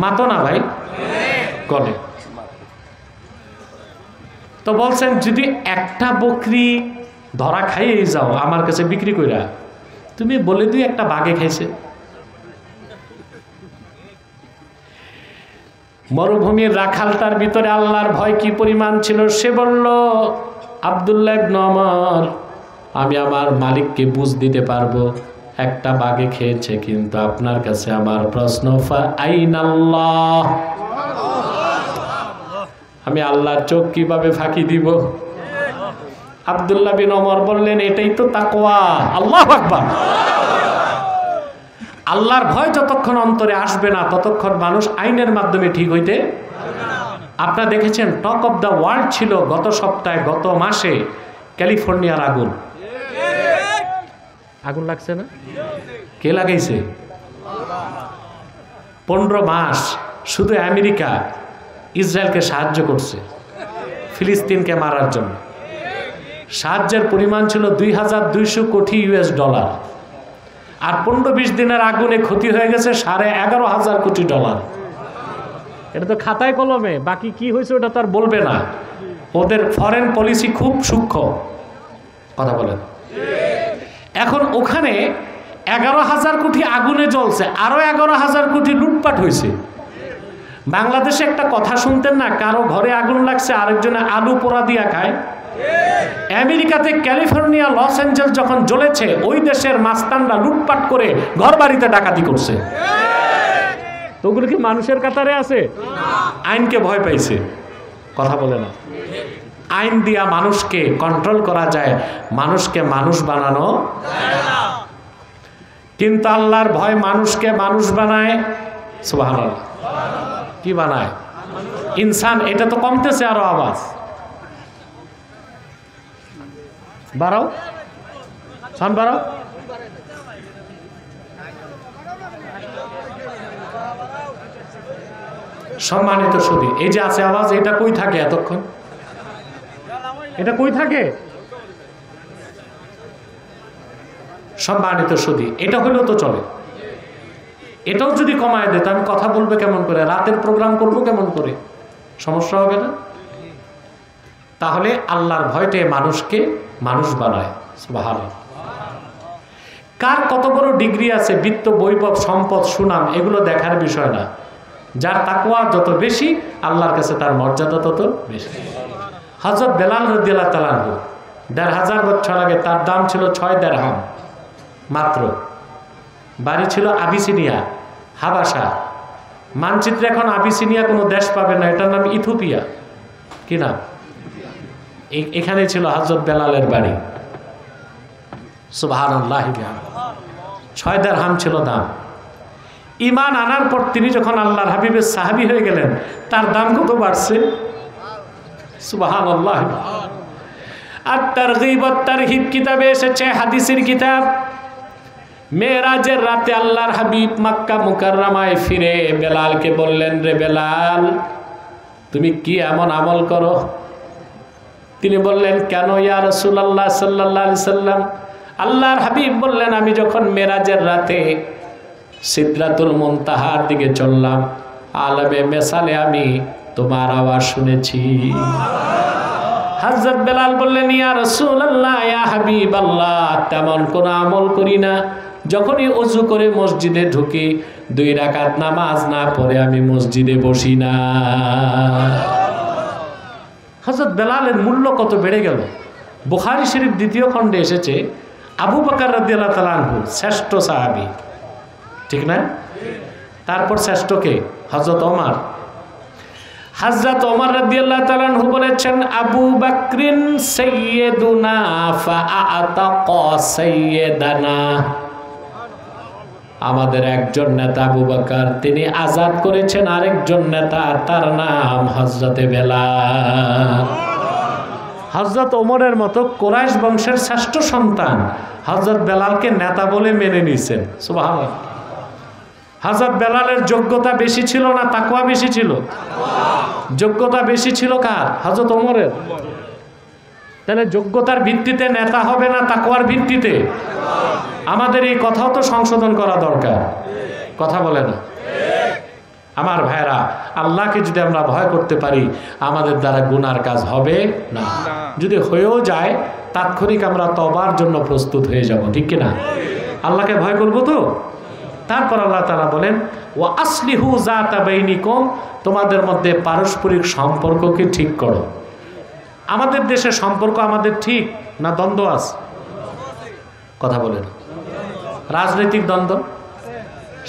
মাতো না ভাই, গলে। তো বলছেন যদি একটা বকরি ধরা খাইয়ে যাও আমার কাছে বিক্রি কইরা, তুমি বলে দিই একটা বাঘে খাইছে। মরুভূমির রাখালটার ভিতরে আল্লাহর ভয় কি পরিমাণ ছিল, সে বলল আব্দুল্লাহ ইবনে ওমর, আমি আমার মালিককে বুঝ দিতে পারবো, একটা বাঘে খেয়েছে, কিন্তু আপনার কাছে আমার প্রশ্ন, আইনাল্লাহ, আমি আল্লাহর চোখ কিভাবে ফাঁকি দিব? আব্দুল্লাহ বিন ওমর বললেন এটাই তো তাকওয়া। আল্লাহু আকবার। আল্লাহর ভয় যতক্ষণ অন্তরে আসবে না ততক্ষণ মানুষ আইনের মাধ্যমে ঠিক হইতে। আপনারা দেখেছেন টক অফ দ্য ওয়ার্ল্ড ছিল গত সপ্তাহে, গত মাসে ক্যালিফোর্নিয়ার আগুন। আগুন লাগছে না? কে লাগাইছে? 15 মাস শুধু আমেরিকা ইসরায়েলকে সাহায্য করছে ফিলিস্তিনকে মারার জন্য। সাহায্যের পরিমাণ ছিল $2200 কোটি US, আর 15-20 দিনের আগুনে ক্ষতি হয়ে গেছে $11,500 কোটি। এটা তো খাতায় কলমে, বাকি কি হয়েছে ওটা তো আর বলবে না। ওদের ফরেন পলিসি খুব সূক্ষ্ম, কথা বলেন। এখন ওখানে 11,000 কোটি আগুনে জ্বলছে, আরো 11,000 কোটি লুটপাট হয়েছে। বাংলাদেশে একটা কথা শুনতেন না, কারো ঘরে আগুন লাগছে আরেকজনে আলু পোড়া দিয়া খায়। আমেরিকাতে ক্যালিফোর্নিয়া লস অ্যাঞ্জেলস যখন জ্বলেছে, ওই দেশের মাস্তানরা লুটপাট করে ঘর বাড়িতে ডাকাতি করছে। তো ওগুলো কি মানুষের কাতারে আছে? আইনকে ভয় পাইছে, কথা বলে না। আইন দিয়া মানুষকে কন্ট্রোল করা যায়, মানুষকে মানুষ বানানো যায় না। কিন্তু আল্লাহর ভয় মানুষকে মানুষ বানায়। সুবহানাল্লাহ। কি বানায়? ইনসান। এটা তো কমতেছে আরো, আওয়াজ বাড়াও, সাউন্ড বাড়াও। সম্মানিত সুধী, এই যে আছে আওয়াজ, এটা কই থাকে এতক্ষণ? এটা কই থাকে? সম্মানিত সুধী, এটা হলেও তো চলে। এটাও যদি কমায় দেয়, আমি কথা বলবো কেমন করে, রাতের প্রোগ্রাম করবো কেমন করে, সমস্যা হবে না? তাহলে আল্লাহর ভয়তে মানুষকে মানুষ বানায়। সুবহানাল্লাহ। কার কত বড় ডিগ্রি আছে, বিত্ত, বৈভব, সম্পদ, সুনাম, এগুলো দেখার বিষয় না। যার তাকওয়া যত বেশি, আল্লাহর কাছে তার মর্যাদা তত বেশি। হযরত বেলাল রাদিয়াল্লাহু তাআলা আনহু 1500 বছর আগে তার দাম ছিল 6 দিরহাম মাত্র। বাড়ি ছিল আবিসিনিয়া, হাবাসা। মানচিত্রে এখন আবিসিনিয়া কোনো দেশ পাবে না, এটার নাম ইথিওপিয়া। কি নাম? এখানে ছিল হযরত বেলালের বাড়ি। সুবহানাল্লাহ। 6 দিরহাম ছিল দাম। ঈমান আনার পর তিনি যখন আল্লাহর হাবিবের সাহাবী হয়ে গেলেন, তার দাম কত বাড়ছে? সুবহানাল্লাহ। আর তারগীব ওয়াত তারহিব কিতাবে এসেছে, হাদিসের কিতাব, মেরাজের রাতে আল্লাহর হাবিব মক্কা মুকাররমায় ফিরে বেলালকে বললেন, রে বেলাল, তুমি কি এমন আমল করো? তিনি বললেন, কেন ইয়া রাসূলুল্লাহ সাল্লাল্লাহু আলাইহি সাল্লাম? আল্লাহর হাবিব বললেন, আমি যখন মেরাজের রাতে সিদরাতুল মুনতাহার দিকে চললাম, আলমে মেসালে আমি তোমার আওয়াজ শুনেছি। হযরত বেলাল বললেন, ইয়া রাসূলুল্লাহ, ইয়া হাবিবাল্লাহ, তেমন কোন আমল করি না। যখনই ওযু করে মসজিদে ঢুকি, 2 রাকাত নামাজ না পড়ে আমি মসজিদে বসি না। হযরত বেলালের মূল্য কত বেড়ে গেল। বুখারী শরীফ 2য় খণ্ডে এসেছে, আবু বকর রাদিয়াল্লাহু তাআলা আনহু শ্রেষ্ঠ সাহাবী, ঠিক না? তারপর শ্রেষ্ঠকে হযরত ওমর। হযরত ওমর রাদিয়াল্লাহু তাআলা আনহু বলেছেন, আবু বকরিন সাইয়্যিদুনা ফাআতাকা সাইয়্যিদানা। আমাদের একজন নেতা আবু বকর, তিনি আজাদ করেছেন আরেকজন নেতা, তার নাম হযরতে বেলাল। হযরত ওমরের মতো কুরাইশ বংশের শ্রেষ্ঠ সন্তান হযরত বেলালকে নেতা বলে মেনে নিয়েছেন। সুবহানাল্লাহ। হযরত বেলালের যোগ্যতা বেশি ছিল না তাকওয়া বেশি ছিল? যোগ্যতা বেশি ছিল কার? হযরত ওমরের। তাহলে যোগ্যতার ভিত্তিতে নেতা হবে না তাকওয়ার ভিত্তিতে? আমাদের এই কথাও তো সংশোধন করা দরকার, কথা বলে না। আমার ভাইরা, আল্লাহকে যদি আমরা ভয় করতে পারি, আমাদের দ্বারা গুনার কাজ হবে না। যদি হয়েও যায়, তাৎক্ষণিক আমরা তওবার জন্য প্রস্তুত হয়ে যাব, ঠিক কিনা? আল্লাহকে ভয় করব তো। তারপর আল্লাহ তাআলা বলেন, ওয়া আসলিহু যাতা বাইনিকুম, তোমাদের মধ্যে পারস্পরিক সম্পর্ককে ঠিক করো। আমাদের দেশে সম্পর্ক আমাদের ঠিক না দ্বন্দ্ব আছে? কথা বলেন। রাজনৈতিক দ্বন্দ্ব,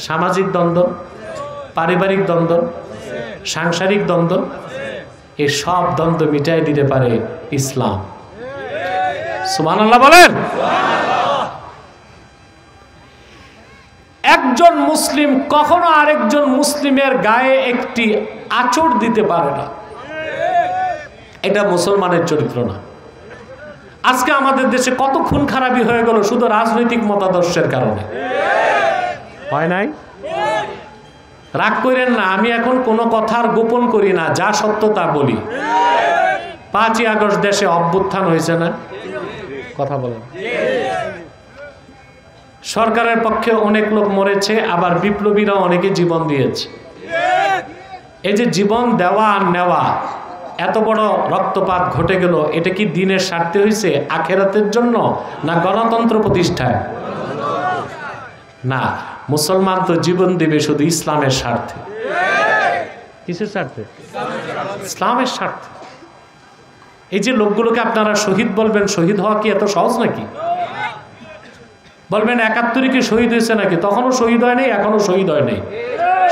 সামাজিক দ্বন্দ্ব, পারিবারিক দ্বন্দ্ব, সাংসারিক দ্বন্দ্ব, এই সব দ্বন্দ্ব মিটাই দিতে পারে ইসলাম। সুবহানাল্লাহ বলেন। একজন মুসলিম কখনো আরেকজন মুসলিমের গায়ে একটি আঁচড় দিতে পারে না, এটা মুসলমানের চরিত্র না। আজকে আমাদের দেশে কত খুন খারাপি হয়ে গেল শুধু রাজনৈতিক মতাদর্শের কারণে, হয় নাই? রাগ করেন না, আমি এখন কোনো কথার গোপন করি না, যা সত্য তা বলি। 5ই আগস্ট দেশে অভ্যুত্থান হয়েছে না? কথা বলেন। সরকারের পক্ষে অনেক লোক মরেছে, আবার বিপ্লবীরা অনেকে জীবন দিয়েছে। এই যে জীবন দেওয়া আর নেওয়া, এত বড় রক্তপাত ঘটে গেল, এটা কি দিনের স্বার্থে হয়েছে, আখেরাতের জন্য, না গণতন্ত্র প্রতিষ্ঠায়? না, মুসলমান তো জীবন দিবে শুধু ইসলামের স্বার্থে। কিসের স্বার্থে? ইসলামের স্বার্থে। এই যে লোকগুলোকে আপনারা শহীদ বলবেন, শহীদ হওয়া কি এত সহজ নাকি? বলবেন 71 কি শহীদ হয়েছে নাকি? তখনও শহীদ হয় নাই, এখনো শহীদ হয় নাই।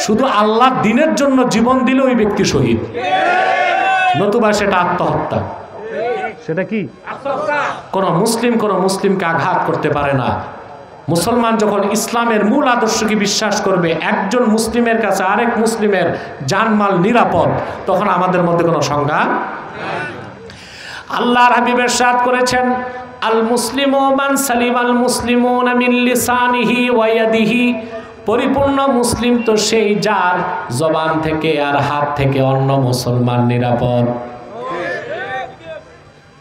শুধু আল্লাহর দ্বীনের জন্য জীবন দিলে ওই ব্যক্তি শহীদ, নতুবা সেটা আত্মহত্যা। সেটা কি? কোন মুসলিম কোন মুসলিমকে আঘাত করতে পারে না। মুসলমান যখন ইসলামের মূল আদর্শকে বিশ্বাস করবে, একজন মুসলিমের কাছে আরেক মুসলিমের জানমাল নিরাপদ, তখন আমাদের মধ্যে কোনো সংজ্ঞা। আল্লাহর হাবিব ইরশাদ করেছেন, আল মুসলিমু মান সালিম আল মুসলিমুনা মিন লিসানিহি ওয়া ইয়াদিহি, পরিপূর্ণ মুসলিম তো সেই যার জবান থেকে আর হাত থেকে অন্য মুসলমান নিরাপদ।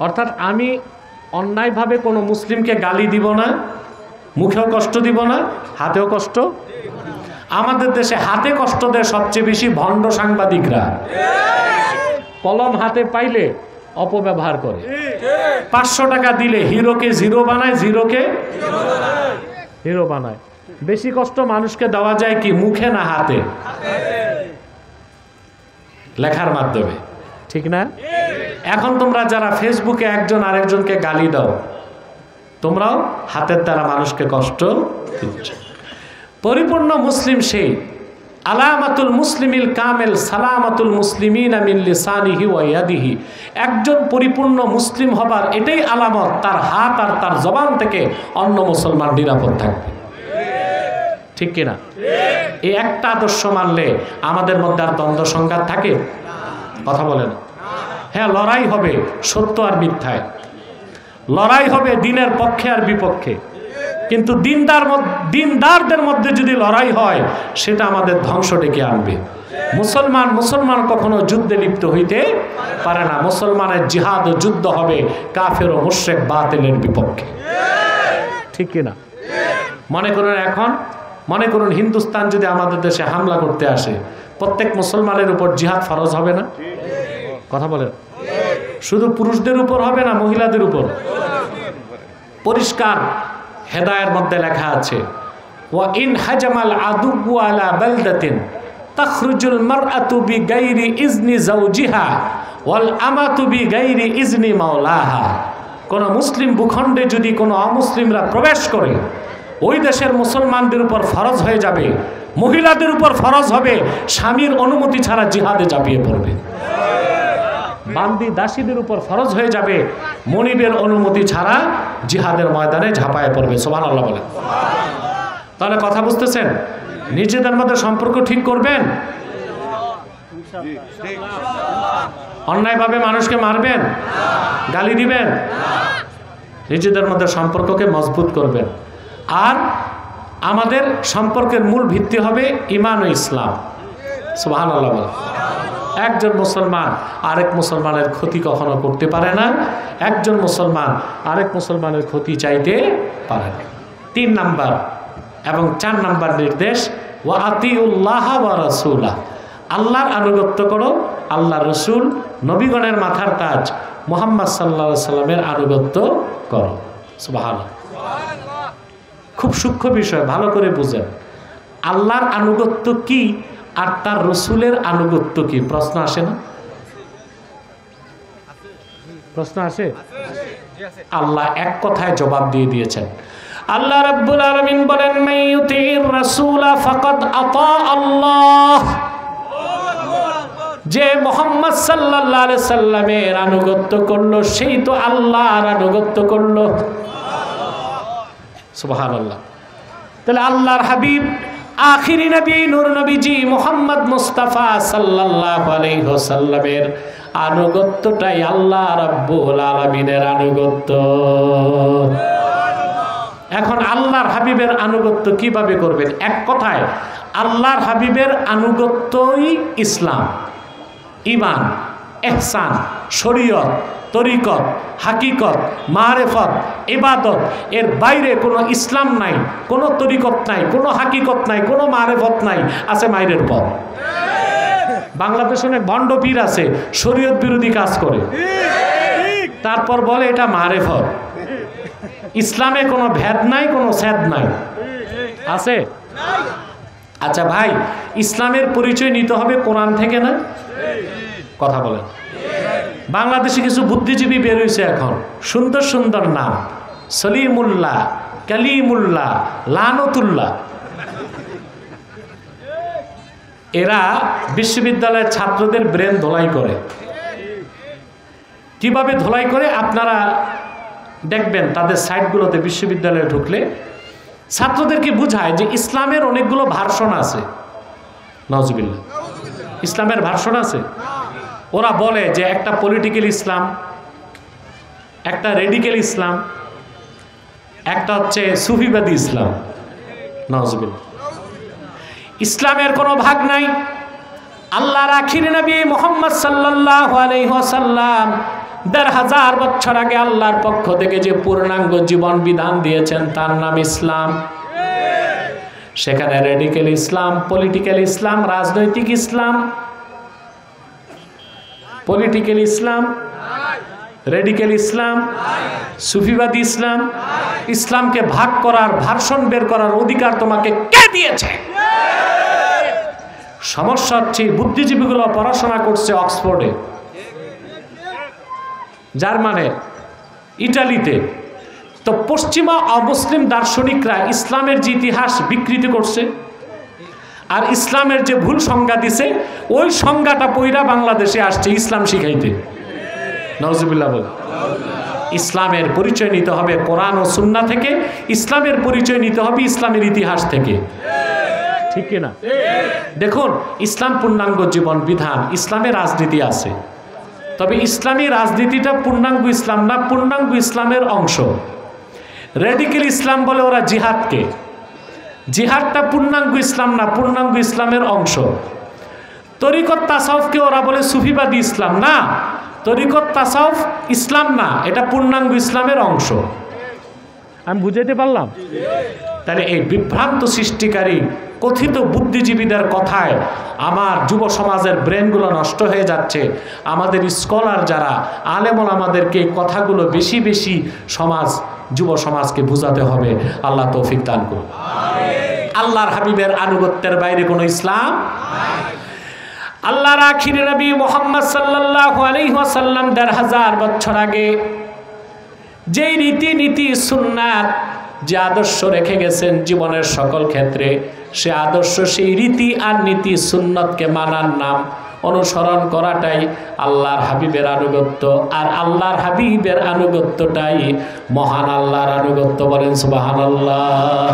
অর্থাৎ আমি অন্যায়ভাবে কোনো মুসলিমকে গালি দিব না, মুখেও কষ্ট দিব না, হাতেও কষ্ট। আমাদের দেশে হাতে কষ্ট দেয় সবচেয়ে বেশি ভণ্ড সাংবাদিকরা। কলম হাতে পাইলে অপব্যবহার করে। 500 টাকা দিলে হিরোকে জিরো বানায়, জিরোকে হিরো বানায়। বেশি কষ্ট মানুষকে দেওয়া যায় কি, মুখে না হাতে? লেখার মাধ্যমে, ঠিক না? এখন তোমরা যারা ফেসবুকে একজন আরেকজনকে গালি দাও, তোমরাও হাতের দ্বারা মানুষকে কষ্ট দিচ্ছ। পরিপূর্ণ মুসলিম সেই, আলামাতুল মুসলিমিল কামেল সালামাতুল মুসলিমিনা মিন লিসানিহি ওয়া ইয়াদিহি, একজন পরিপূর্ণ মুসলিম হবার এটাই আলামত, তার হাত আর তার জবান থেকে অন্য মুসলমান নিরাপদ থাকবে, ঠিক কিনা? এই একটা আদর্শ মানলে আমাদের মধ্যে আর দ্বন্দ্ব সংঘাত থাকে? কথা বলেন। হ্যাঁ, লড়াই হবে সত্য আর মিথ্যায়, লড়াই হবে দিনের পক্ষে আর বিপক্ষে, কিন্তু দিনদারদের মধ্যে যদি লড়াই হয়, সেটা আমাদের ধ্বংস ডেকে আনবে। মুসলমান কখনো যুদ্ধে লিপ্ত হইতে পারে না। মুসলমানের জিহাদ ও যুদ্ধ হবে কাফের ও মুশরিক বাতিলের বিপক্ষে, ঠিক কিনা? মনে করুন হিন্দুস্তান যদি আমাদের দেশে হামলা করতে আসে, প্রত্যেক মুসলমানের উপর জিহাদ ফরজ হবে না? কথা বলেন। শুধু পুরুষদের উপর হবে না, মহিলাদের উপর? পরিষ্কার হেদায়ের মধ্যে লেখা আছে, ওয়া ইন হাজামাল আদুউ আলা বালদাতিন তাখরুজুল মারআতু বিগাইরি ইজনি যাওজিহা ওয়াল আমাতু বিগাইরি ইজনি মাওলাহা। কোন মুসলিম ভূখণ্ডে যদি কোনো অমুসলিমরা প্রবেশ করে, ওই দেশের মুসলমানদের উপর ফরজ হয়ে যাবে, মহিলাদের উপর ফরজ হবে, স্বামীর অনুমতি ছাড়া জিহাদে ঝাঁপিয়ে পড়বে। বান্দি দাসীদের উপর ফরজ হয়ে যাবে, মনিবের অনুমতি ছাড়া জিহাদের ময়দানে ঝাঁপায় পড়বে। সুবহানাল্লাহ বলেন। তাহলে কথা বুঝতেছেন? নিজেদের মধ্যে সম্পর্ক ঠিক করবেন, অন্যায়ভাবে মানুষকে মারবেন, গালি দিবেন, নিজেদের মধ্যে সম্পর্ককে মজবুত করবেন। আর আমাদের সম্পর্কের মূল ভিত্তি হবে ঈমান ও ইসলাম। সুবহানাল্লাহ বলেন। একজন মুসলমান আরেক মুসলমানের ক্ষতি কখনো করতে পারে না, একজন মুসলমান আরেক মুসলমানের ক্ষতি চাইতে পারে না। 3 নাম্বার এবং 4 নাম্বার নির্দেশ, ওয়া আতিউল্লাহ ওয়া রাসূলাহ, আল্লাহর আনুগত্য করো, আল্লাহ রসুল নবীগণের মাথার তাজ মুহাম্মদ সাল্লাল্লাহু আলাইহি সাল্লামের আনুগত্য করো। সুবহানাল্লাহ। খুব সূক্ষ্ম বিষয়, ভালো করে বুঝেন। আল্লাহর আনুগত্য কি আর তার রসুলের আনুগত্য কি? প্রশ্ন আসে না? প্রশ্ন আসে? আল্লাহ এক কথায় জবাব দিয়ে দিয়েছেন। আল্লাহ রাব্বুল আলামিন বলেন, মাইয়ুতির রাসূলা ফাকাদ আতা আল্লাহ। যে মুহাম্মদ সাল্লাল্লাহু আলাইহি সাল্লামের আনুগত্য করলো সেই তো আল্লাহর আনুগত্য করলো। সুবহানাল্লাহ। তাহলে আল্লাহর হাবিব আখিরি নবী নূর নবীজি মুহাম্মদ মুস্তাফা সাল্লাল্লাহু আলাইহি ওয়াসাল্লামের আনুগত্যটাই আল্লাহ রাব্বুল আলামিনের আনুগত্য। এখন আল্লাহর হাবিবের আনুগত্য কিভাবে করবেন? এক কথায় আল্লাহর হাবিবের আনুগত্যই ইসলাম, ঈমান, ইহসান, শরীয়ত, তরিকত, হাকিকত, মারেফত, ইবাদত। এর বাইরে কোনো ইসলাম নাই, কোনো তরিকত নাই, কোনো হাকিকত নাই, কোনো মারেফত নাই, আছে মাইরের পথ। বাংলাদেশে অনেক ভণ্ড পীর আছে, শরীয়ত বিরোধী কাজ করে, তারপর বলে এটা মারেফত। ইসলামে কোনো ভেদ নাই, কোনো ছেদ নাই, আছে? আচ্ছা ভাই, ইসলামের পরিচয় নিতে হবে কোরআন থেকে না? কথা বলেন। বাংলাদেশে কিছু বুদ্ধিজীবী বের হয়েছে এখন, সুন্দর সুন্দর নাম, সলিমুল্লাহ, কালিমুল্লাহ, লানতুল্লাহ। এরা বিশ্ববিদ্যালয়ের ছাত্রদের ব্রেন ধোলাই করে। কিভাবে ধোলাই করে আপনারা দেখবেন তাদের সাইটগুলোতে, বিশ্ববিদ্যালয়ে ঢুকলে ছাত্রদেরকে বুঝায় যে ইসলামের অনেকগুলো ভার্সন আছে। নাউজুবিল্লাহ, ইসলামের ভার্সন আছে। ওরা বলে যে একটা পলিটিক্যাল ইসলাম, একটা রেডিক্যাল ইসলাম, একটা হচ্ছে সুফিবাদী ইসলাম। নাউজুবিল্লাহ। ইসলামের কোনো ভাগ নাই। আল্লাহর আখির নবী মুহাম্মদ সাল্লাল্লাহু আলাইহি ওয়াসাল্লাম ১৫০০ বছর আগে আল্লাহর পক্ষ থেকে যে পূর্ণাঙ্গ জীবন বিধান দিয়েছেন তার নাম ইসলাম। সেখানে রেডিক্যাল ইসলাম, পলিটিক্যাল ইসলাম, রাজনৈতিক ইসলাম, পলিটিক্যাল ইসলাম, রেডিক্যাল ইসলাম, সুফিবাদী ইসলাম। ইসলামকে ভাগ করার, ভার্সন বের করার অধিকার তোমাকে কে দিয়েছে? সমস্যা হচ্ছে বুদ্ধিজীবীগুলো পড়াশোনা করছে অক্সফোর্ডে, জার্মানে, ইটালিতে। তো পশ্চিমা অমুসলিম দার্শনিকরা ইসলামের যে ইতিহাস বিকৃতি করছে আর ইসলামের যে ভুল সংজ্ঞা দিছে, ওই সংজ্ঞাটা পইরা বাংলাদেশে আসছে ইসলাম শিখাইতে। নাউজুবিল্লাহ বল। ইসলামের পরিচয় নিতে হবে কোরআন ও সুন্নাহ থেকে, ইসলামের পরিচয় নিতে হবে ইসলামের ইতিহাস থেকে, ঠিক কিনা? দেখুন, ইসলাম পূর্ণাঙ্গ জীবন বিধান, ইসলামে রাজনীতি আছে, তবে ইসলামী রাজনীতিটা পূর্ণাঙ্গ ইসলাম না, পূর্ণাঙ্গ ইসলামের অংশ। রেডিক্যাল ইসলাম বলে ওরা জিহাদকে, জিহাদটা পূর্ণাঙ্গ ইসলাম না, পূর্ণাঙ্গ ইসলামের অংশ। তরিকত তাসাউফকে ওরা বলে সুফিবাদী ইসলাম, না, তরিকত তাসাউফ ইসলাম না, এটা পূর্ণাঙ্গ ইসলামের অংশ। আমি বুঝাইতে পারলাম? তাহলে এই বিভ্রান্ত সৃষ্টিকারী কথিত বুদ্ধিজীবীদের কথায় আমার যুব সমাজের ব্রেনগুলো নষ্ট হয়ে যাচ্ছে। আমাদের স্কলার যারা আলেমুল আমাদেরকে এই কথাগুলো বেশি বেশি যুব সমাজকে বুঝাতে হবে। আল্লাহ তৌফিক দান করুন। আল্লাহর হাবিবের আনুগত্যের বাইরে কোনো ইসলাম। আল্লাহর আখির নবী মুহাম্মদ সাল্লাল্লাহু আলাইহি ওয়াসাল্লাম ১৫০০ বছর আগে যেই রীতিনীতি, সুন্নাত, যে আদর্শ রেখে গেছেন জীবনের সকল ক্ষেত্রে, সে আদর্শ, সেই রীতি আর নীতি, সুন্নতকে মানার নাম, অনুসরণ করাটাই আল্লাহর হাবিবের আনুগত্য। আর আল্লাহর হাবিবের আনুগত্যটাই মহান আল্লাহর আনুগত্য। বলেন সুবহানাল্লাহ।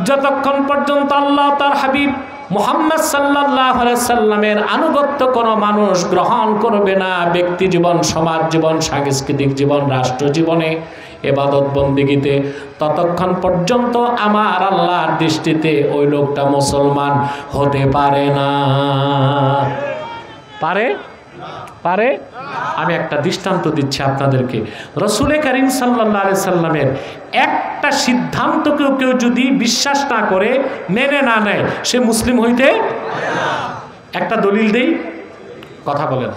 যতক্ষণ পর্যন্ত আল্লাহ তার হাবিব মুহাম্মদ সাল্লাল্লাহু আলাইহি সাল্লামের আনুগত্য কোনো মানুষ গ্রহণ করবে না, ব্যক্তি জীবন, সমাজ জীবন, সাংস্কৃতিক জীবন, রাষ্ট্র জীবনে, ইবাদত বন্দেগীতে, ততক্ষণ পর্যন্ত আমার আল্লাহর দৃষ্টিতে ওই লোকটা মুসলমান হতে পারে না। পারে? আমি একটা দৃষ্টান্ত দিচ্ছি আপনাদেরকে। রাসূল কারীম সাল্লাল্লাহু আলাইহি সাল্লামের একটা সিদ্ধান্তকেও কেউ যদি বিশ্বাস না করে, মেনে না নেয়, সে মুসলিম হইতে একটা দলিল দেই, কথা বলেন।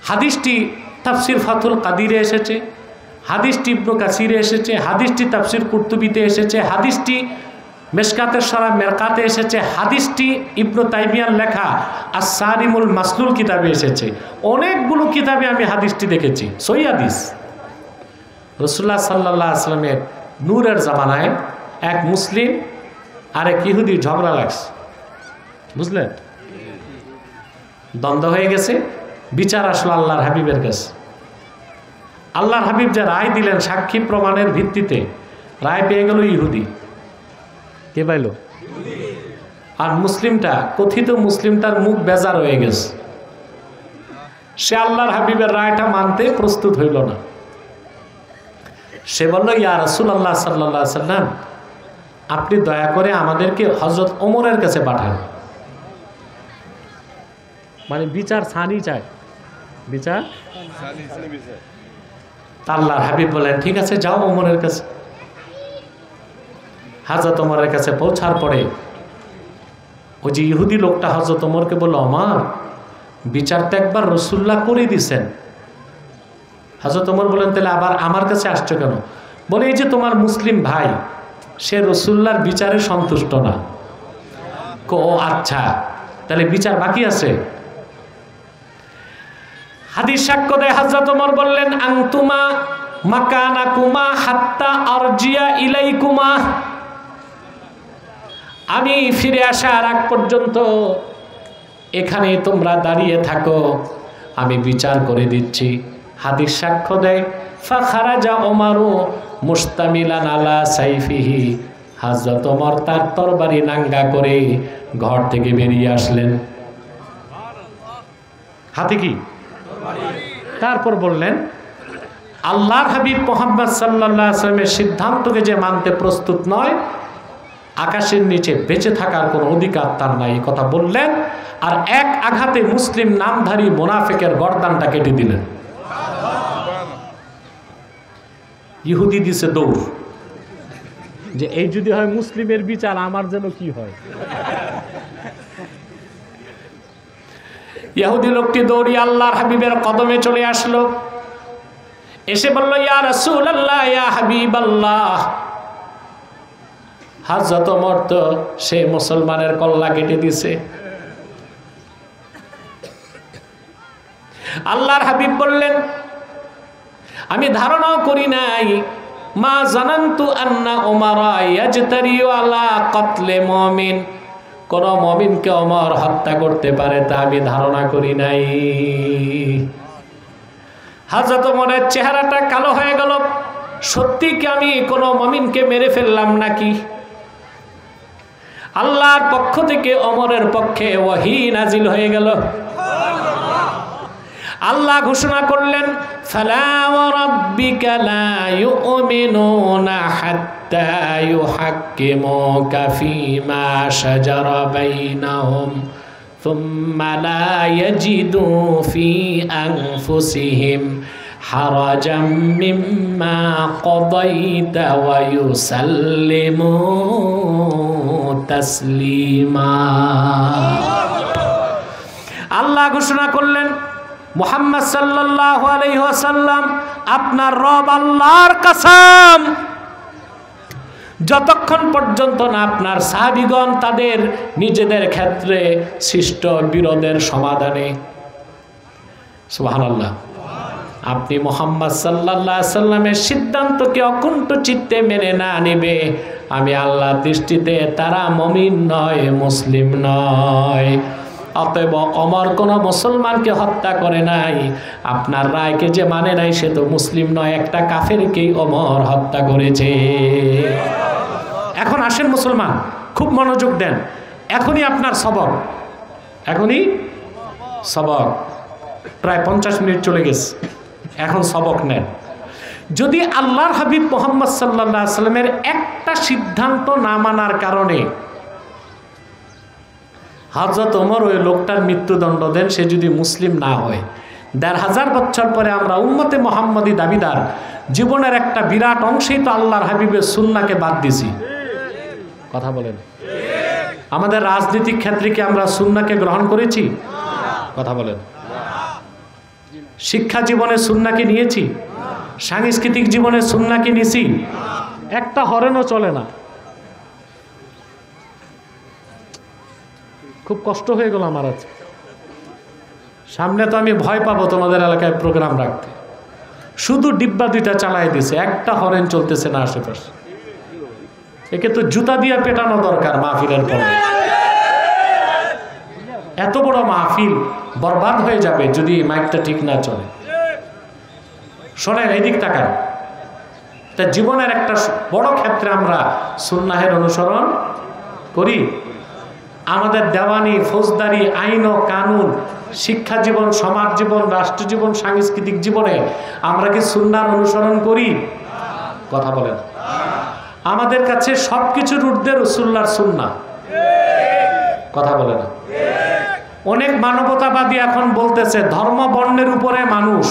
হাদিসটি তাফসির ফাতুল কাদিরে এসেছে, হাদিসটি ইবনে কাসিরে এসেছে, হাদিসটি তাফসির কুরতুবিতে এসেছে, হাদিসটি মেশকাতের সরাহ মেরকাতে এসেছে, হাদিসটি ইবনে তাইমিয়ার লেখা আস-সারিমুল মাসলুল কিতাবে এসেছে। অনেকগুলো কিতাবে আমি হাদিসটি দেখেছি, সহিহ হাদিস। রাসূলুল্লাহ সাল্লাল্লাহু আলাইহি ওয়াসাল্লামের নূরের জামানায় এক মুসলিম আর এক ইহুদি ঝগড়া লাগছে, বুঝলেন? দ্বন্দ্ব হয়ে গেছে, বিচার আসলো আল্লাহর হাবিবের কাছে। আল্লাহর হাবিব যে রায় দিলেন সাক্ষী প্রমাণের ভিত্তিতে, রায় পেয়ে গেল ইহুদি। কে পাইল? আর মুসলিমটা, কথিত মুসলিমটার মুখ বেজার হয়ে গেছে, সে আল্লাহর হাবিবের রায়টা মানতে প্রস্তুত হইল না। সে বলল, ইয়া রাসূলুল্লাহ সাল্লাল্লাহু আলাইহি সাল্লাম, আপনি দয়া করে আমাদেরকে হযরত ওমরের কাছে পাঠান। মানে বিচার সানি চায়, বিচার। আল্লাহর হাবিব বলেন, ঠিক আছে যাও ওমরের কাছে। হযরত ওমরের কাছে পৌঁছার পরে ওই যে ইহুদি লোকটা হযরত ওমরকে বলল, ওমর, বিচার তো একবার রাসূলুল্লাহ করে দিয়েছেন। হযরত ওমর বলেন, তাহলে আবার আমার কাছে আসছো কেন? বলে, এই যে তোমার মুসলিম ভাই, সে রাসূলুল্লাহর বিচারে সন্তুষ্ট না। ও আচ্ছা, তাহলে বিচার বাকি আছে। হাদিস সাক্ষ্য দেয়, হযরত ওমর বললেন, আনতুমা মাকানাকুমা হাত্তা আরজিয়া ইলাইকুমা, আমি ফিরে আসার আগ পর্যন্ত এখানে তোমরা দাঁড়িয়ে থাকো, আমি বিচার করে দিচ্ছি। হাদিস সাক্ষ্য দেয়, ফাখারাজা ওমরু মুস্তামিলান আলা সাইফিহি, হযরত ওমর তার তরবারি নাঙ্গা করে ঘর থেকে বেরিয়ে আসলেন। হাতে কি? তারপর বললেন, আল্লাহর হাবিব মুহাম্মদ সাল্লাল্লাহু আলাইহি ওয়াসাল্লামের সিদ্ধান্তকে যে মানতে প্রস্তুত নয়, আকাশের নিচে বেঁচে থাকার কোনো অধিকার তার নাই, এই কথা বললেন। আর এক আঘাতে মুসলিম নামধারী মুনাফিকের গর্দানটা কেটে দিলেন। ইহুদি দিছে দৌড়, যে এই যদি হয় মুসলিমের বিচার, আমার যেন কি হয়। ইহুদি লোকটি দৌড়িয়ে আল্লাহর হাবিবের কদমে চলে আসলো, এসে বলল, ইয়া রাসূলুল্লাহ, ইয়া হাবিবাল্লাহ, হযরত ওমর তো সে মুসলমানের কল্লা কেটে দিছে। আল্লাহর হাবিব বললেন, আমি ধারণাও করি নাই, মা জানান্তু আন্না ওমরা ইয়াজতারিউ আলা কতলে মুমিন, কোন মুমিনকে ওমর হত্যা করতে পারে তা আমি ধারণা করি নাই। হযরত ওমরের চেহারাটা কালো হয়ে গেল, সত্যি কি আমি কোন মুমিনকে মেরে ফেললাম নাকি? আল্লাহর পক্ষ থেকে ওমরের পক্ষে ওহী নাজিল হয়ে গেল। আল্লাহ ঘোষণা করলেন, ফালা ওয়া রাব্বিকা লা ইউমিনুনা হাত্তা ইউহাক্কিমুকা ফীমা শাজারা বাইনাহুম সুম্মা লা ইয়াজিদু ফী আনফুসিহিম হারাজাম মিম্মা কাদাইতা ওয়া ইউসাল্লিমু তাসলিমা। আল্লাহ ঘোষণা করলেন, মুহাম্মদ সাল্লাল্লাহু আলাইহি ওয়াসাল্লাম, আপনার রব আল্লাহর কসম, যতক্ষণ পর্যন্ত না আপনার সাহাবীগণ তাদের নিজেদের ক্ষেত্রে সৃষ্ট বিরোধের সমাধানে, সুবহানাল্লাহ, আপনি মুহাম্মদ সাল্লাল্লাহু আলাইহি ওয়াসাল্লামের সিদ্ধান্তকে অকুণ্ঠ চিত্তে মেনে না নেবে, আমি আল্লাহর দৃষ্টিতে তারা মুমিন নয়, মুসলিম নয়। অতএব ওমর কোনো মুসলমানকে হত্যা করে নাই, আপনার রায়কে যে মানে নাই সে তো মুসলিম নয়, একটা কাফেরকেই ওমর হত্যা করেছে। এখন আসেন মুসলমান, খুব মনোযোগ দেন, এখনই আপনার সবক, এখনই সবক। প্রায় 50 মিনিট চলে গেছে, এখন সবক নেন। যদি আল্লাহর হাবিব মুহাম্মদ সাল্লাল্লাহু আলাইহি ওয়াসাল্লামের একটা সিদ্ধান্ত না মানার কারণে হযরত ওমর ওই লোকটার মৃত্যুদণ্ড দেন, সে যদি মুসলিম না হয়, ১৫০০ বছর পরে আমরা উম্মতে মুহাম্মদী দাবিদার জীবনের একটা বিরাট অংশেই তো আল্লাহর হাবিবের সুন্নাহকে বাদ দিছি। কথা বলেন, আমাদের রাজনৈতিক ক্ষেত্রে কি আমরা সুন্নাহকে গ্রহণ করেছি? কথা বলেন। শিক্ষা জীবনে সুন্নাহকে নিয়েছি? সাংস্কৃতিক জীবনে সুন্নাহকে নিয়েছি? একটা হরেনও চলে না। খুব কষ্ট হয়ে গেল আমার আজ। সামনে তো আমি ভয় পাবো তোমাদের এলাকায় প্রোগ্রাম রাখতে। শুধু ডিব্বা দুইটা চালাই দিছে, একটা হরেন চলতেছে না আশেপাশে। একে তো জুতা দিয়ে পেটানো দরকার মাহফিলের পরে। এত বড় মাহফিল বরবাদ হয়ে যাবে যদি মাইকটা ঠিক না চলে। শোনেন, এই দিক তাকান। তা জীবনের একটা বড় ক্ষেত্রে আমরা সুন্নাহের অনুসরণ করি। আমাদের দেওয়ানি, ফৌজদারি, আইন ও কানুন, শিক্ষা জীবন, সমাজ জীবন, রাষ্ট্র জীবন, সাংস্কৃতিক জীবনে আমরা কি সুন্নাহর অনুসরণ করি? কথা বলেন। আমাদের কাছে সবকিছুর ঊর্ধ্বে রাসূলুল্লাহর সুন্নাহ। কথা বলে না। অনেক মানবতাবাদী এখন বলতেছে ধর্ম বর্ণের উপরে মানুষ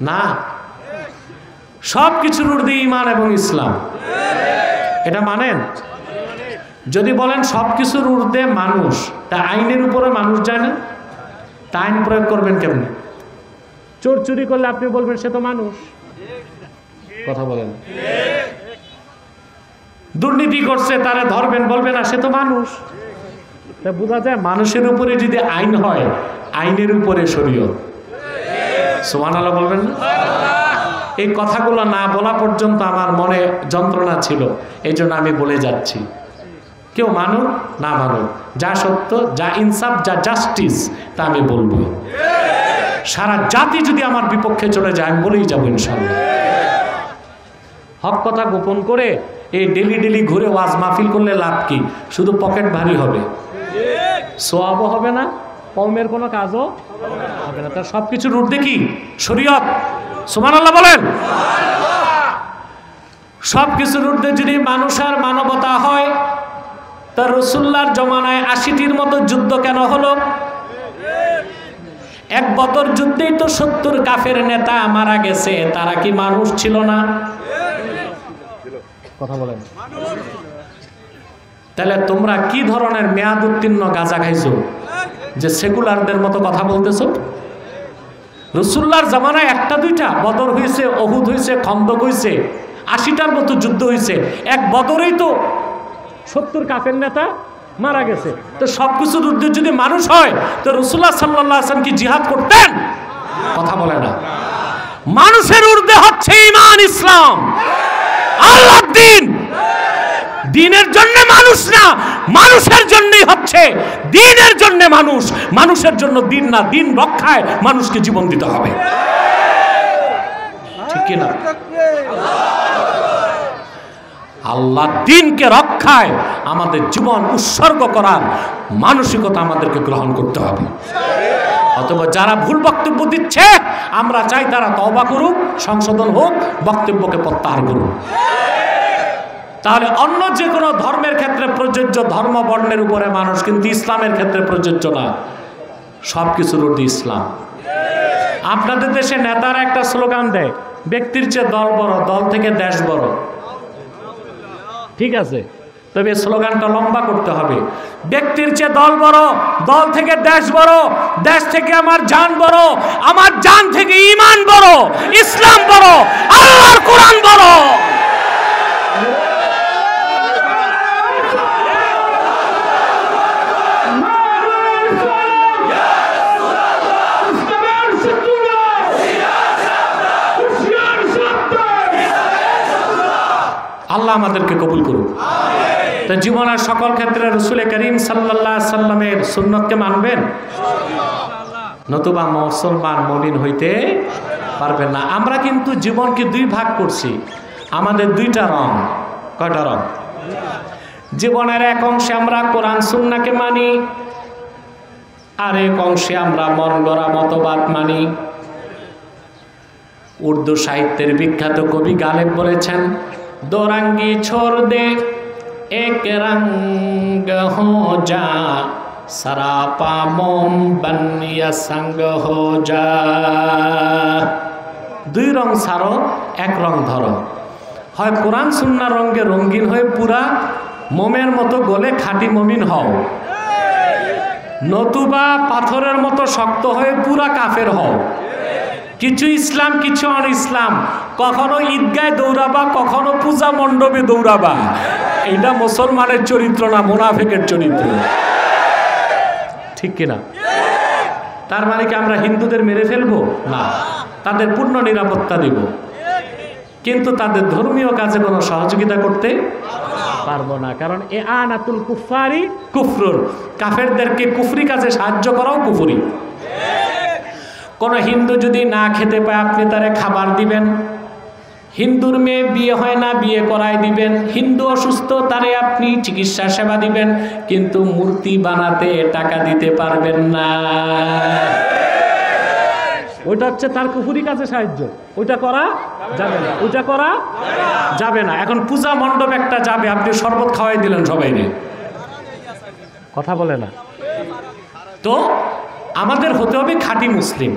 না, সবকিছুর ঊর্ধ্বে ঈমান এবং ইসলাম। এটা মানেন? যদি বলেন সবকিছুর ঊর্ধ্বে মানুষ, তা আইনের উপরে মানুষ যায় না? তা আইন প্রয়োগ করবেন কেমনে? চোর চুরি করলে আপনি বলবেন সে তো মানুষ। কথা বলেন। দুর্নীতি করছে তারে ধরবেন, বলবে না সে তো মানুষ। তা বোঝা যায় মানুষের উপরে যদি আইন হয়, আইনের উপরে শরীয়ত। সুবহানাল্লাহ বলবেন না? এই কথাগুলো না বলা পর্যন্ত আমার মনে যন্ত্রণা ছিল, এই জন্য আমি বলে যাচ্ছি। কেউ মানুক না মানুক, যা সত্য, যা ইনসাফ, যা জাস্টিস, তা আমি বলবো। সারা জাতি যদি আমার বিপক্ষে চলে যায় আমি বলেই যাবো ইনশাআল্লাহ। হক কথা গোপন করে এই ডেলি ডেলি ঘুরে ওয়াজ মাহফিল করলে লাভ কি? শুধু পকেট ভারী হবে, সোয়াবও হবে না, কওমের কোনো কাজও হবে না। তার সবকিছুর ঊর্ধ্বে কি? শরীয়ত। সুবহানাল্লাহ বলেন। সবকিছুর ঊর্ধ্বে যদি মানুষ আর মানবতা হয়, তার রাসূলুল্লাহর জমানায় ৮০টির মতো যুদ্ধ কেন হলো? এক বদর যুদ্ধেই তো ৭০ কাফের নেতা মারা গেছে, তারা কি মানুষ ছিল না? কথা বলেন। তাহলে তোমরা কি ধরনের মেয়াদ উত্তীর্ণ গাঁজা খাইছো যে সেকুলারদের মতো কথা বলতেছো? রাসূলুল্লাহর জামানায় একটা দুইটা বদর হয়েছে, উহুদ হয়েছে, খন্দক হয়েছে, ৮০টার মতো যুদ্ধ হয়েছে। এক বদরেই তো ৭০ কাফের নেতা মারা গেছে। তো সবকিছুর ঊর্ধ্বে যদি মানুষ হয়, তো রাসূলুল্লাহ সাল্লাল্লাহু আলাইহি ওয়াসাল্লাম কি জিহাদ করতেন? কথা বলে না। মানুষের ঊর্ধ্বে হচ্ছে ঈমান, ইসলাম, আল্লাহর দ্বীন। দ্বীনের জন্য মানুষ না, মানুষের জন্যই হচ্ছে। দ্বীনের জন্য মানুষ, মানুষের জন্য দ্বীন না। দ্বীন রক্ষায় মানুষকে জীবন দিতে হবে, ঠিক কি না? আল্লাহ দ্বীনকে রক্ষায় আমাদের জীবন উৎসর্গ করার মানসিকতা আমাদেরকে গ্রহণ করতে হবে। অথবা যারা ভুল বক্তব্য দিচ্ছে, আমরা চাই তারা তওবা করুক, সংশোধন হোক, বক্তব্যকে প্রত্যাহার করুক। তাহলে অন্য যে কোনো ধর্মের ক্ষেত্রে প্রযোজ্য ধর্ম বর্ণের উপরে মানুষ, কিন্তু ইসলামের ক্ষেত্রে প্রযোজ্য না। সব কিছুর ঊর্ধ্বে ইসলাম। আপনাদের দেশে নেতারা একটা স্লোগান দেয়, ব্যক্তির চেয়ে দল বড়, দল থেকে দেশ বড়। ঠিক আছে, তবে স্লোগানটা লম্বা করতে হবে। ব্যক্তির চেয়ে দল বড়, দল থেকে দেশ বড়, দেশ থেকে আমার জান বড়, আমার জান থেকে ঈমান বড়, ইসলাম বড়, আল্লাহর কোরআন বড়। আল্লাহ আমাদেরকে কবুল করুন। তো জীবনের সকল ক্ষেত্রে রাসূল করিম সাল্লাল্লাহু আলাইহি সাল্লামের সুন্নতকে মানবেন, নতুবা মুসলমান মুমিন হইতে পারবেন না। আমরা কিন্তু জীবনকে দুই ভাগ করছি। আমাদের দুইটা রং। কয়টা রং? জীবনের এক অংশে আমরা কোরআন সুন্নাহকে মানি, আর এক অংশে আমরা মন গড়া মতবাদ মানি। উর্দু সাহিত্যের বিখ্যাত কবি গালেব বলেছেন, दो रंगी छोड़ दे एक रंग हो जा, सरापा मोम बन या संग हो जा। দুই রং ছাড়ো, এক রং ধরো। হয় কোরআন সুন্নাহর রঙে রঙিন হয়ে পুরা মোমের মতো গলে খাঁটি মুমিন হও, নতুবা পাথরের মতো শক্ত হয়ে পুরা কাফের হও। কিছু ইসলাম কিছু অন ইসলাম, কখনো ঈদগায় দৌড়াবা, কখনো পূজা মণ্ডপে দৌড়াবা। এটা মুসলমানের চরিত্র না, মুনাফিকের চরিত্র। ঠিক কিনা? তার মানে কি আমরা হিন্দুদের মেরে ফেলবো? না, তাদের পূর্ণ নিরাপত্তা দিব, কিন্তু তাদের ধর্মীয় কাজে কোনো সহযোগিতা করতে পারবো না। কারণ এ আনাতুল কুফারি কুফরুন, কাফেরদেরকে কুফরি কাজে সাহায্য করাও কুফরি। কোন হিন্দু যদি না খেতে পায় আপনি তারে খাবার দিবেন, হিন্দুর মেয়ে বিয়ে হয় না বিয়ে করায় দিবেন, হিন্দু অসুস্থ তারে আপনি চিকিৎসা সেবা দিবেন, কিন্তু মূর্তি বানাতে টাকা দিতে পারবেন না। ওইটা হচ্ছে তার কুফরি কাজে সাহায্য, ওইটা করা যাবে না, ওইটা করা যাবে না। এখন পূজা মণ্ডপ একটা যাবে, আপনি শরবত খাওয়াই দিলেন সবাইকে, কথা বলে না তো। আমাদের হতে হবে খাঁটি মুসলিম,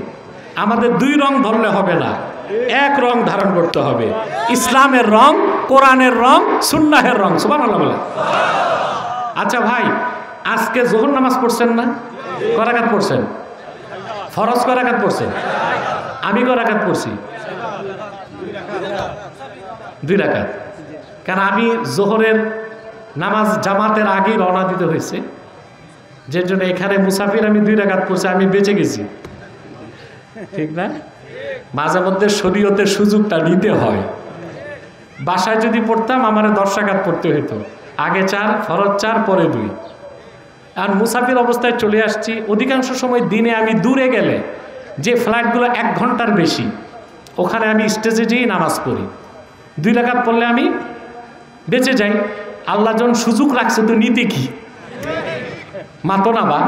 আমাদের দুই রং ধরলে হবে না, এক রং ধারণ করতে হবে, ইসলামের রং, কোরআনের রং, সুন্নাহের রং। সুবহানাল্লাহ বলে। আচ্ছা ভাই, আজকে যোহর নামাজ পড়ছেন না? কয় রাকাত পড়ছেন? ফরজ কয় রাকাত পড়ছেন? আমি কয় রাকাত পড়ছি? 2 রাকাত। কারণ আমি জোহরের নামাজ জামাতের আগেই রওনা দিতে হয়েছে, যে জন্য এখানে মুসাফির আমি 2 রাকাত পড়ছি, আমি বেঁচে গেছি। ঠিক না? মাঝে মধ্যে শরীয়তের সুযোগটা নিতে হয়। বাসায় যদি পড়তাম আমার 10 রাকাত পড়তে হতো, আগে 4, ফরজ 4, পরে 2। আর মুসাফির অবস্থায় চলে আসছি, অধিকাংশ সময় দিনে আমি দূরে গেলে যে ফ্লাইটগুলো 1 ঘন্টার বেশি, ওখানে আমি স্টেজে যেয়েই নামাজ পড়ি। 2 রাকাত পড়লে আমি বেঁচে যাই। আল্লাহ যখন সুযোগ রাখছে তো নিতে কি মাতো না বা?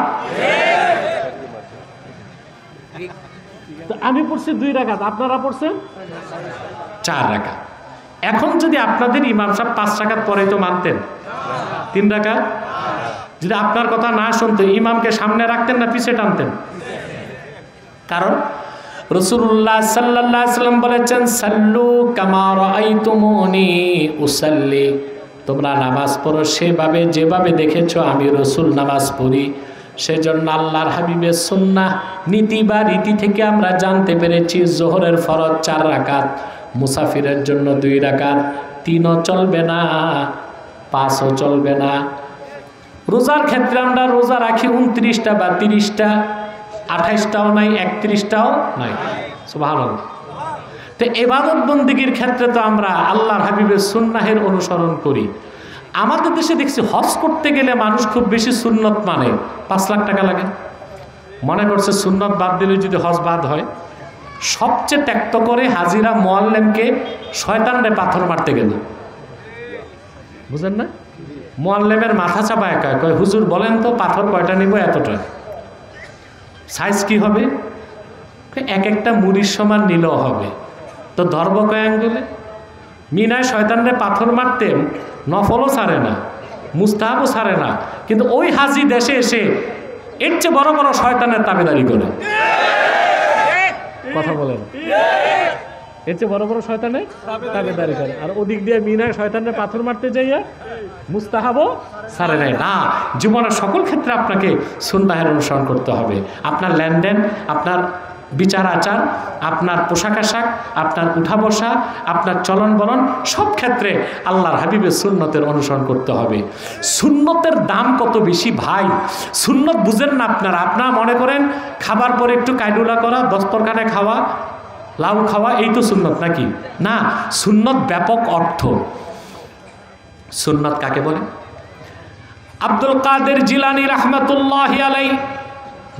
আমি পড়ছি 2 রাকাত, আপনারা পড়ছেন 4 রাকাত। এখন যদি আপনাদের ইমাম সাহেব 5 রাকাত পরে তো মানতেন, 3 রাকাত। যদি আপনার কথা না শুনতে ইমামকে সামনে রাখতেন না পিছে টানতেন? কারণ রাসূলুল্লাহ সাল্লাল্লাহু আলাইহি ওয়াসাল্লাম বলেছেন, সাল্লু কামা রাআইতুমুনি উসাল্লি, তোমরা নামাজ পড়ো সেভাবে যেভাবে দেখেছো আমি রাসূল নামাজ পড়ি। সেজন্য আল্লাহর হাবিবের সুন্নাহ নীতি বা রীতি থেকে আমরা জানতে পেরেছি জোহরের ফরজ 4 রাকাত, মুসাফিরের জন্য 2 রাকাত, 3ও চলবে না, 5ও চলবে না। রোজার ক্ষেত্রে আমরা রোজা রাখি 29টা বা 30টা, 28টাও নাই, 31টাও নাই। সুবহানাল্লাহ। তো ইবাদত বন্দেগীর ক্ষেত্রে তো আমরা আল্লাহর হাবিবের সুন্নাহের অনুসরণ করি। আমাদের দেশে দেখছি হজ করতে গেলে মানুষ খুব বেশি সুন্নত মানে 5 লাখ টাকা লাগে। মনে করছে সুন্নত বাদ দিলে যদি হজ বাদ হয়। সবচেয়ে ত্যাক্ত করে হাজিরা মোয়াল্লেমকে শয়তানরে পাথর মারতে গেল, বুঝেন না? মোয়াল্লেমের মাথা চাপা একা কয়, হুজুর বলেন তো পাথর কয়টা নিব? এতটা। সাইজ কি হবে? এক একটা মুড়ির সমান নিলেও হবে। তো ধর্ম কয় আঙ্গুলে? মিনায় শয়তানরে পাথর মারতে নফলও ছাড়ে না, মুস্তাহাবও ছাড়ে না, কিন্তু ওই হাজি দেশে এসে এর চেয়ে বড় বড় শয়তানের তাবেদারি করে। কথা বলেন, এর চেয়ে বড় বড় শয়তানের তাবেদারি করে। আর ওদিক দিয়ে মিনায় শয়তানের পাথর মারতে যাইয়া মুস্তাহাবও ছাড়ে নাই। না, জীবনের সকল ক্ষেত্রে আপনাকে সুন্নাহের অনুসরণ করতে হবে। আপনার লেনদেন, আপনার বিচার আচার, আপনার পোশাক আশাক, আপনার উঠা বসা, আপনার চলন বলন, সব ক্ষেত্রে আল্লাহর হাবিবের সুন্নতের অনুসরণ করতে হবে। সুন্নতের দাম কত বেশি ভাই! সুন্নত বুঝেন না আপনারা। আপনারা মনে করেন খাবার পরে একটু কাইডুলা করা, দস্তরখানে খাওয়া, লাউ খাওয়া, এই তো সুন্নত নাকি? না, সুন্নত ব্যাপক অর্থ। সুন্নত কাকে বলে? আব্দুল কাদের জিলানী রাহমাতুল্লাহি আলাইহি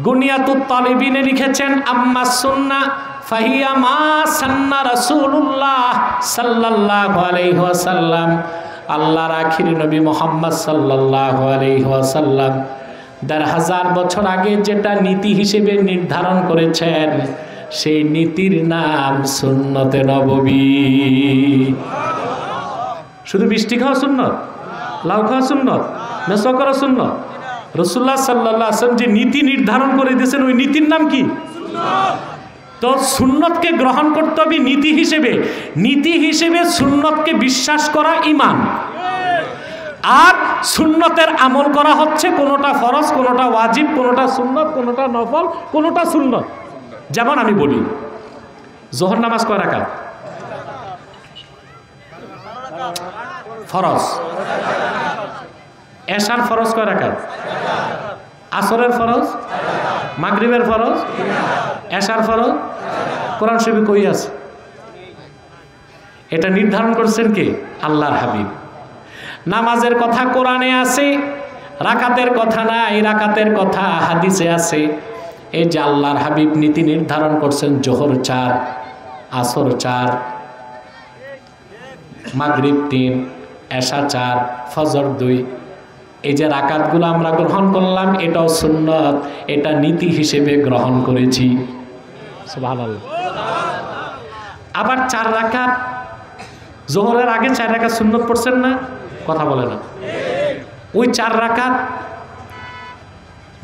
গুনিয়াতুত তালিবিনে লিখেছেন, আম্মা সুন্নাহ ফাহিয়া মা সান্না রাসূলুল্লাহ সাল্লাল্লাহু আলাইহি ওয়াসাল্লাম। আল্লাহর আখির নবী মুহাম্মদ সাল্লাল্লাহু আলাইহি ওয়াসাল্লাম ১,৫০০ বছর আগে যেটা নীতি হিসেবে নির্ধারণ করেছেন, সেই নীতির নাম সুন্নতে নববী। শুধু মিষ্টি খাওয়া সুন্নত, লাউ খাওয়া সুন্নত, মেসওয়াক করা সুন্নত? রাসূলুল্লাহ সাল্লাল্লাহু আলাইহি ওয়াসাল্লাম যে নীতি নির্ধারণ করে দিয়েছেন, ওই নীতির নাম কি? তো সুন্নতকে গ্রহণ করতে হবে নীতি হিসেবে। নীতি হিসেবে সুন্নতকে বিশ্বাস করা ঈমান। আর সুন্নতের আমল করা হচ্ছে, কোনোটা ফরজ, কোনোটা ওয়াজিব, কোনোটা সুন্নত, কোনোটা নফল, কোনোটা সুন্নত। যেমন আমি বলি, যোহর নামাজ কয় রাকাত? ফরজ। এশার ফরজ কয় রাকাত? আসরের ফরজ, মাগরিবের ফরজ, এশার ফরজ। কোরআন শরীফে কই আছে? এটা নির্ধারণ করছেন কে? আল্লাহর হাবিব। নামাজের কথা কোরআনে আছে, রাকাতের কথা নাই, রাকাতের কথা হাদিসে আছে। এই যে আল্লাহর হাবিব নীতি নির্ধারণ করছেন, জোহর 4, আসর 4, মাগরিব 3, এশা 4, ফজর 2। এই যে রাকাতগুলো আমরা গ্রহণ করলাম, এটাও সুন্নত, এটা নীতি হিসেবে গ্রহণ করেছি। সুবহানাল্লাহ। আবার 4 রাকাত, জোহরের আগে 4 রাকাত সুন্নত পড়ছেন না? কথা বলে না। ওই 4 রাকাত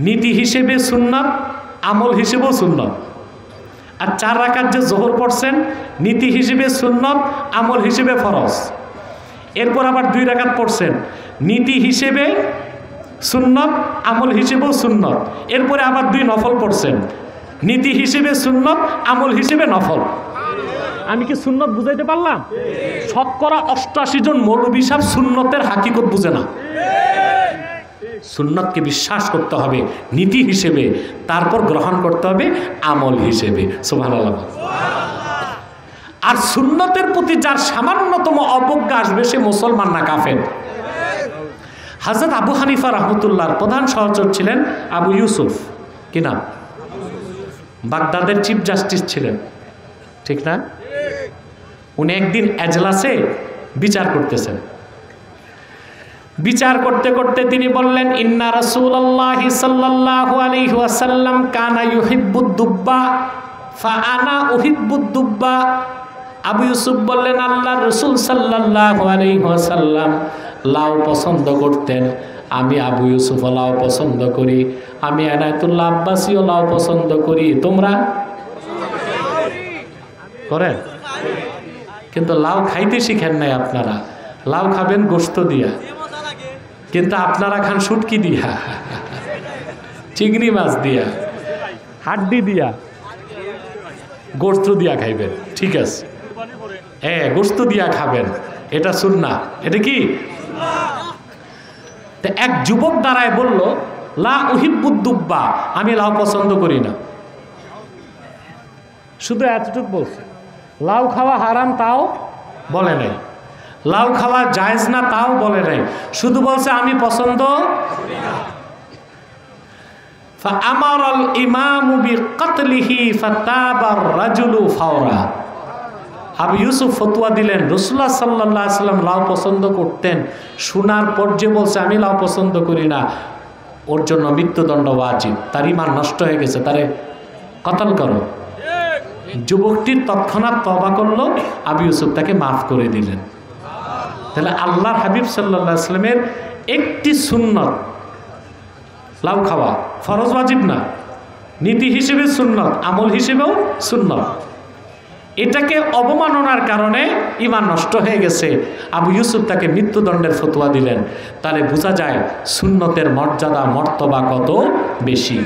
নীতি হিসেবে সুন্নত, আমল হিসেবেও সুন্নত। আর 4 রাকাত যে জোহর পড়ছেন, নীতি হিসেবে সুন্নত, আমল হিসেবে ফরজ। এরপর আবার 2 রাকাত পড়ছেন, নীতি হিসেবে সুন্নত, আমল হিসেবেও সুন্নত। এরপরে আবার 2 নফল পড়ছেন, নীতি হিসেবে সুন্নত, আমল হিসেবে নফল। আমি কি সুন্নত বুঝাইতে পারলাম? শতকরা 88 জন মৌলবী সাহেব সুন্নতের হাকিকত বুঝে না। সুন্নতকে বিশ্বাস করতে হবে নীতি হিসেবে, তারপর গ্রহণ করতে হবে আমল হিসেবে। সুবহানাল্লাহ। আর সুন্নতের প্রতি যার সামান্যতম অবজ্ঞা আসবে, সে মুসলমান না কাফের। হযরত আবু হানিফা রাহমাতুল্লাহর প্রধান সহচর ছিলেন আবু ইউসুফ। কি নাম? বাগদাদের চিফ জাস্টিস ছিলেন, ঠিক না? উনি একদিন এজলাসে বিচার করতেছেন। বিচার করতে করতে তিনি বললেন, ইন্না রাসূলুল্লাহি সাল্লাল্লাহু আলাইহি ওয়াসাল্লাম কানা ইউহিব্বুদ দুব্বা ফা আনা উহিব্বুদ দুব্বা। আবু ইউসুফ বললেন, আল্লাহর রাসূল সাল্লাল্লাহু আলাইহি ওয়াসাল্লাম লাউ পছন্দ করতেন, আমি আবু ইউসুফ লাউ পছন্দ করি, আমি এনায়েতুল্লাহ আব্বাসীও লাউ পছন্দ করি। তোমরা করেন? কিন্তু লাউ খাইতে শিখেন নাই আপনারা। লাউ খাবেন গোশত দিয়া, কিন্তু আপনারা খান শুটকি দিয়া, চিংড়ি মাছ দিয়া, হাড্ডি দিয়া, গোশত দিয়া খাইবেন। ঠিক আছে, গোশত দিয়া খাবেন, এটা সুন্নাহ। এটা কি? এক যুবক দাঁড়ায় বলল, লা উহিব্বুদ দুব্বা, আমি লাউ পছন্দ করি না। শুধু এতটুকু বলছে। লাউ খাওয়া হারাম তাও বলে নাই, লাউ খাওয়া জায়েজ না তাও বলে নাই, শুধু বলছে আমি পছন্দ করি না। ফাআমারাল ইমামু বিকাতলিহি ফাতাবার রাজুলু ফাওরা। আবু ইউসুফ ফতোয়া দিলেন, রাসূলুল্লাহ সাল্লাল্লাহু আলাইহি ওয়াসাল্লাম লাউ পছন্দ করতেন, শোনার পর যে বলছে আমি লাউ পছন্দ করি না, ওর জন্য মৃত্যুদণ্ড ওয়াজিব, তার ঈমান নষ্ট হয়ে গেছে, তারে কতল করো। যুবকটি তৎক্ষণাৎ তওবা করলো, আবু ইউসুফ তাকে মাফ করে দিলেন। তাহলে আল্লাহর হাবিব সাল্লাল্লাহু আলাইহি ওয়াসাল্লামের একটি সুন্নত লাউ খাওয়া, ফরজ ওয়াজিব না, নীতি হিসেবে সুন্নত, আমল হিসেবেও সুন্নত। এটাকে অবমাননার কারণে ঈমান নষ্ট হয়ে গেছে, আবু ইউসুফ তাকে মৃত্যুদণ্ডের ফতোয়া দিলেন। তাহলে বোঝা যায় সুন্নতের মর্যাদা মর্তবা কত বেশি।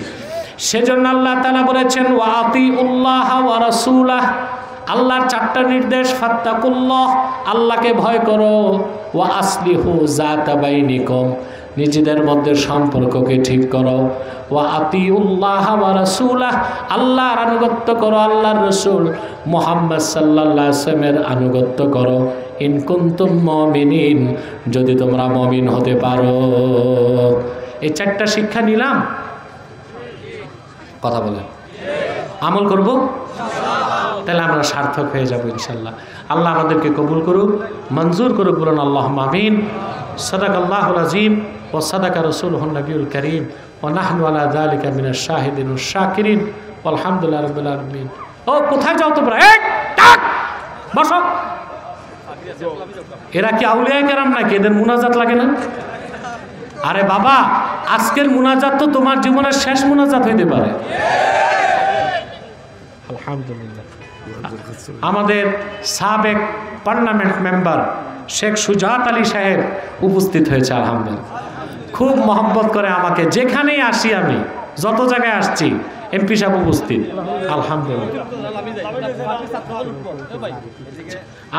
সেজন্য আল্লাহ তাআলা বলেছেন, ওয়া আতিউল্লাহ ওয়া রাসূলাহ, আল্লাহর 4টা নির্দেশ। ফাত্তাকুল্লাহ, আল্লাহকে ভয় করো, ওয়া আসলিহু যাতা বাইনিকুম, নিজেদের মধ্যে সম্পর্ককে ঠিক করো। ওয়া আতিউল্লাহ ওয়া রাসূলাহ, আল্লাহর আনুগত্য করো, আল্লাহর রাসূল মুহাম্মদ সাল্লাল্লাহু আলাইহি ওয়াসাল্লামের আনুগত্য করো। ইন কুনতুম মুমিনিন, যদি তোমরা মুমিন হতে পারো। এই 4টা শিক্ষা নিলাম, কথা বলেন, আমল করব, তাহলে আমরা সার্থক হয়ে যাব ইনশাল্লাহ। আল্লাহ আমাদেরকে কবুল করুক, মঞ্জুর করুক, বলুন আল্লাহুম্মা আমিন। সাদাকাল্লাহুল আযীম ওয়া সাদাকা রাসূলুহুন নবিয়ুল কারীম ওয়া নাহনু আলা যালিকা মিনাশ শাহিদিন ওয়াশ শাকিরিন আলহামদুলিল্লাহি রাব্বিল আলামিন। ও কোথায় যাও তোমরা? বসো। এরা কি আউলিয়া কেরাম নাকি? এদের মুনাজাত লাগে না? আরে বাবা, আজকের মুনাজাত তো তোমার জীবনের শেষ মুনাজাত হইতে পারে। আলহামদুলিল্লাহ। আমাদের সাবেক পার্লামেন্ট মেম্বার শেখ সুজাত আলী সাহেব উপস্থিত হয়েছে আলহামদুলিল্লাহ। খুব মহব্বত করে আমাকে, যেখানেই আসি আমি, যত জায়গায় আসছি এমপি সাহেব উপস্থিত আলহামদুলিল্লাহ।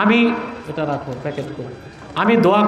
আমি এটা রাখো প্যাকেট করে, আমি দোয়া করি